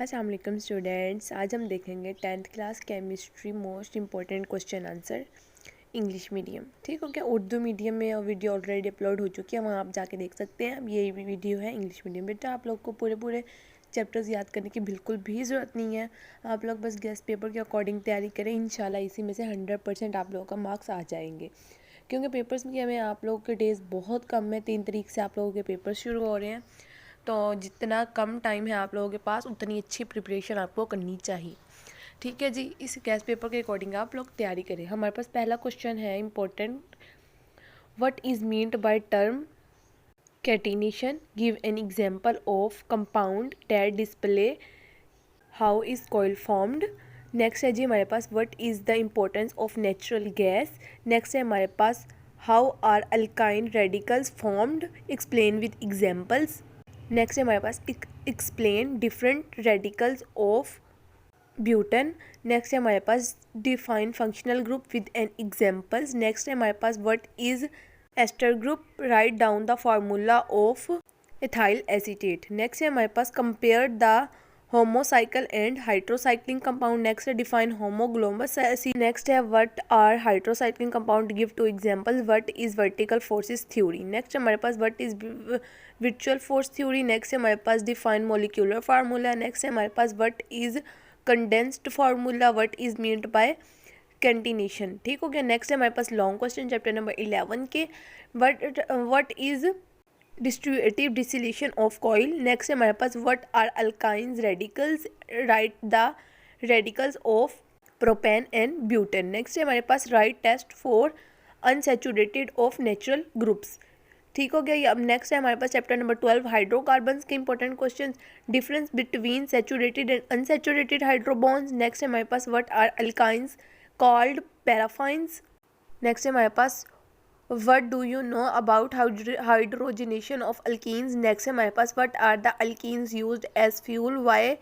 अस्सलाम वालेकुम स्टूडेंट्स। आज हम देखेंगे 10th class chemistry most important question answer English medium. ठीक हो क्या? उर्दू मीडियम में वीडियो ऑलरेडी अपलोड हो चुकी है, वहाँ आप जाके देख सकते हैं। अब ये वीडियो है इंग्लिश मीडियम। बेटा आप लोग को पूरे चैप्टर्स याद करने की बिल्कुल भी ज़रूरत नहीं है। आप लोग बस गेस्ट पेपर के अकॉर्डिंग तैयारी करें। इंशाल्लाह इसी में से 100% आप लोगों का मार्क्स आ जाएंगे, क्योंकि पेपर्स में आप लोगों के डेज बहुत कम है। 3 तारीख से आप लोगों के पेपर शुरू हो रहे हैं, तो जितना कम टाइम है आप लोगों के पास उतनी अच्छी प्रिपरेशन आपको करनी चाहिए। ठीक है जी, इस गैस पेपर के अकॉर्डिंग आप लोग तैयारी करें। हमारे पास पहला क्वेश्चन है important. What is meant by term catenation? Give an example of compound that display how is coal formed. Next है जी हमारे पास what is the importance of natural gas. Next है हमारे पास how are alkyne radicals formed, explain with examples. Next है हमारे पास explain different radicals of butane. Next है हमारे पास define functional group with an examples. Next है हमारे पास what is ester group, write down the formula of ethyl acetate. Next है हमारे पास compare the homocyclic and hydrocyclic compound. Next है डिफाइन होमोग्लोबस एसिड। नेक्स्ट है what are hydrocyclic compound, give two examples. What is vertical forces theory. Next हमारे पास what is virtual force theory. Next है हमारे पास डिफाइन मोलिकुलर फार्मूला। नेक्स्ट है हमारे पास what is condensed formula, what is meant by catenation. ठीक हो गया। नेक्स्ट है हमारे पास लॉन्ग क्वेश्चन चैप्टर नंबर 11 के what is destructive distillation of coal. Next है हमारे पास what are alkynes radicals, write the radicals of propane and butane. Next है हमारे पास write test for unsaturated of natural groups. ठीक हो गया। ये अब नेक्स्ट है हमारे पास चैप्टर नंबर 12 हाइड्रोकार्बन्स के important question, difference between saturated and unsaturated hydrocarbons. Next है हमारे पास what are alkynes called paraffins. Next है हमारे पास what do you know about hydrogenation of alkenes. Next है हमारे पास what are the alkenes used as fuel, why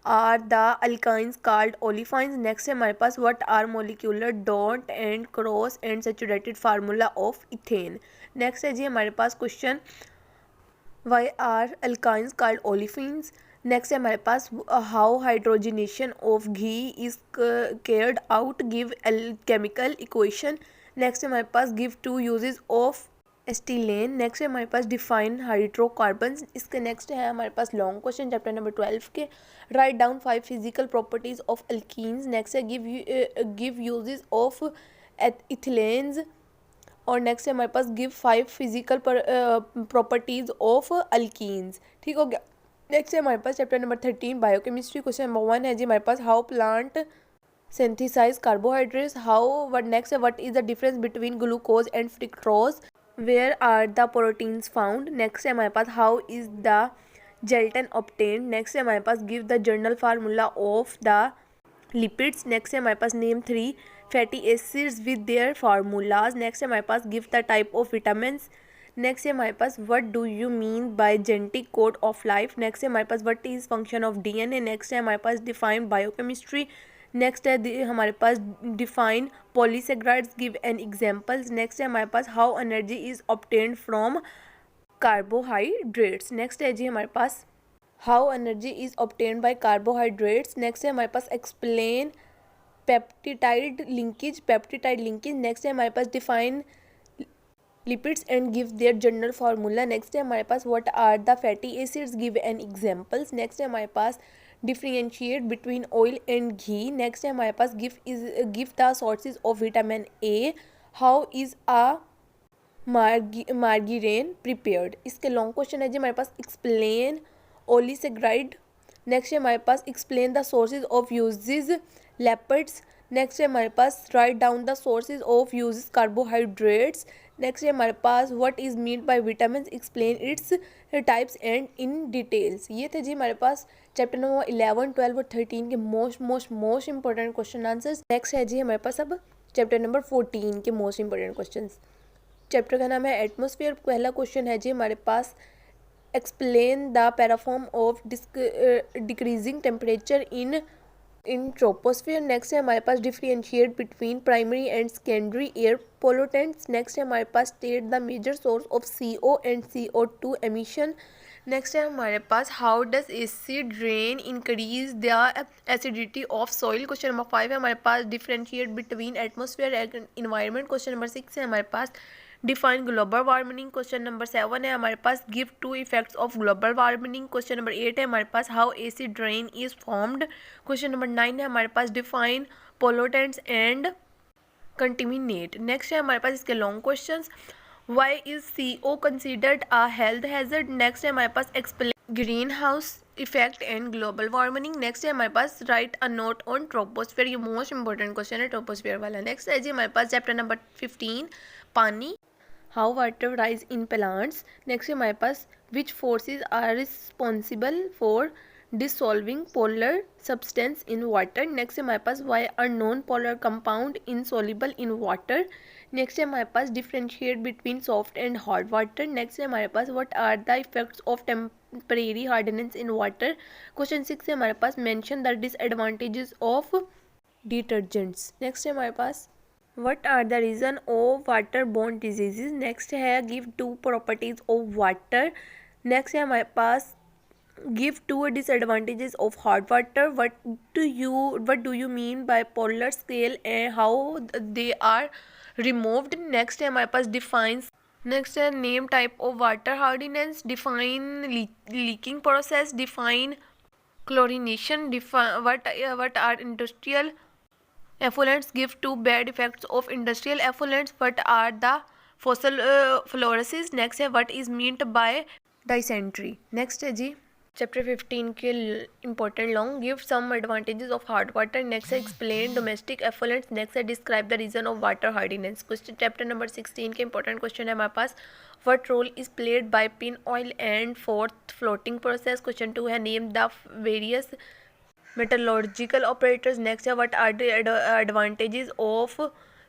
are the alkynes called olefins. Next है हमारे पास what are molecular dot and cross and saturated formula of ethane. Next है जी हमारे पास question why are alkynes called olefins. Next है हमारे पास how hydrogenation of ghee is carried out, give chemical equation. Next है हमारे पास give 2 uses of acetylene. Next है हमारे पास डिफाइन हाइड्रोकार्बन्स। इसके नेक्स्ट है हमारे पास लॉन्ग क्वेश्चन चैप्टर नंबर 12 के write down 5 physical properties of alkenes. Next है गिव यूजेस ऑफ इथिलेन्स। और नेक्स्ट है हमारे पास give 5 physical properties of alkenes. ठीक हो गया। नेक्स्ट है हमारे पास chapter number 13 biochemistry. Question number 1 है जी हमारे पास how plant synthesize carbohydrates. What next है what is the difference between glucose and fructose, where are the proteins found. next है हमारे पास how is the gelatin obtained. next है हमारे पास give the general formula of the lipids. next है हमारे पास name 3 fatty acids with their formulas. next है हमारे पास give the type of vitamins. next है हमारे पास what do you mean by genetic code of life. next है हमारे पास what is function of DNA. next है हमारे पास define biochemistry. नेक्स्ट है हमारे पास define polysaccharides, give an examples. Next है हमारे पास how energy is obtained from carbohydrates. Next है जी हमारे पास how energy is obtained by carbohydrates. Next है हमारे पास एक्सप्लेन पेप्टिटाइड लिंकेज। नेक्स्ट है हमारे पास define lipids and give their general formula. Next है हमारे पास what are the fatty acids, give an examples. Next है हमारे पास differentiate between oil and ghee. Next है हमारे पास give the sources of vitamin A, how is a margarine prepared. इसके लॉन्ग क्वेश्चन है जी हमारे पास एक्सप्लेन ओलिसेग्राइड। नेक्स्ट है हमारे पास explain the sources of uses lipids. Next है हमारे पास write down the sources of uses carbohydrates. Next है हमारे पास what is mean by vitamin, explain its types and in details. ये थे जी हमारे पास चैप्टर नंबर 11, 12 और 13 के most important question answers. Next है जी हमारे पास अब चैप्टर नंबर 14 के मोस्ट इंपॉर्टेंट क्वेश्चन। चैप्टर का नाम है एटमॉस्फेयर। पहला क्वेश्चन है जी हमारे पास explain the paraform of decreasing temperature in troposphere. Next है हमारे पास differentiate between primary and secondary air pollutants. Next है हमारे पास state the major source of CO and CO2 emission. Next है हमारे पास how does acid rain increase the acidity of soil. Question number 5 है हमारे पास differentiate between atmosphere and environment. Question number 6 है हमारे पास define global warming. Question number 7 है हमारे पास give 2 effects of global warming. Question number 8 है हमारे पास how acid rain is formed. Question number 9 है हमारे पास define pollutants and contaminant. Next है हमारे पास इसके long questions. Why is CO considered a health hazard? Next है हमारे पास explain greenhouse effect and global warming. Next है हमारे पास write a note on troposphere. ये मोस्ट इंपॉर्टेंट क्वेश्चन है ट्रोपोस्फेयर वाला। नेक्स्ट है जी हमारे पास चैप्टर नंबर 15 पानी, how water rise in plants. Next है हमारे पास which forces are responsible for dissolving polar substance in water। Next है हमारे पास why are non polar compound insoluble in water। Next है हमारे पास differentiate between soft and hard water। Next है हमारे पास what are the effects of temporary hardness in water। Question 6 है हमारे पास mention the disadvantages of detergents। Next है हमारे पास what are the reason of waterborne diseases। Next है give 2 properties of water। Next है हमारे पास give 2 disadvantages of hard water। what do you mean by polar scale and how they are removed। next है हमारे पास defines। next है name type of water hardiness, define leaking process, define chlorination, define what are industrial effluents, give 2 bad effects of industrial effluents, what are the fossil fluorosis। next है what is meant by dysentery। next है जी chapter 15 के important long give some advantages of hard water. Next है explain domestic effluents. Next है describe the reason of water hardness. Question chapter number 16 के important question है हमारे पास what role is played by pine oil and froth floating process. Question 2 है name the various metallurgical operators. Next है what are the advantages of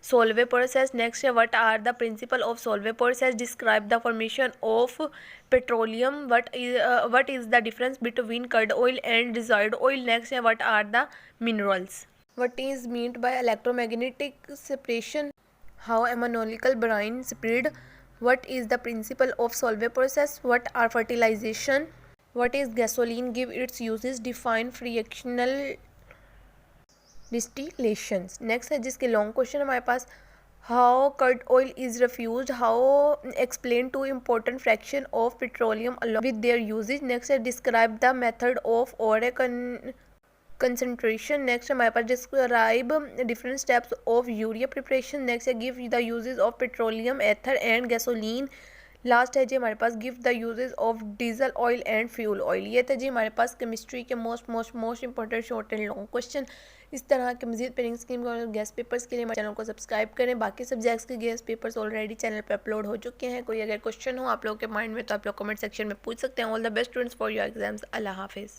Solvay process। next है what are the principle of Solvay process, describe the formation of petroleum, what is the difference between crude oil and reserved oil। next है what are the minerals, what is meant by electromagnetic separation, how ammonical brine spread, what is the principle of Solvay process, what are fertilization, what is gasoline, give its uses, define fractional distillations. Next है जिसके long question हमारे पास how crude oil is refined, how explain 2 important fraction of petroleum along with their uses. Next है describe the method of ore concentration. Next हमारे पास describe different steps of urea preparation. Next है give the uses of petroleum ether and gasoline. Last है जी हमारे पास give the uses of diesel oil and fuel oil. ये थे जी हमारे पास केमिस्ट्री के most important short and long question. इस तरह के मजीद पेयरिंग स्कीम और गेस्ट पेपर्स के लिए हमारे चैनल को सब्सक्राइब करें। बाकी सब्जेक्ट्स के गेस्ट पेपर्स ऑलरेडी चैनल पर अपलोड हो चुके हैं। कोई अगर क्वेश्चन हो आप लोगों के माइंड में तो आप लोग कमेंट सेक्शन में पूछ सकते हैं। All the best students for your exams. अल्लाह हाफिज़।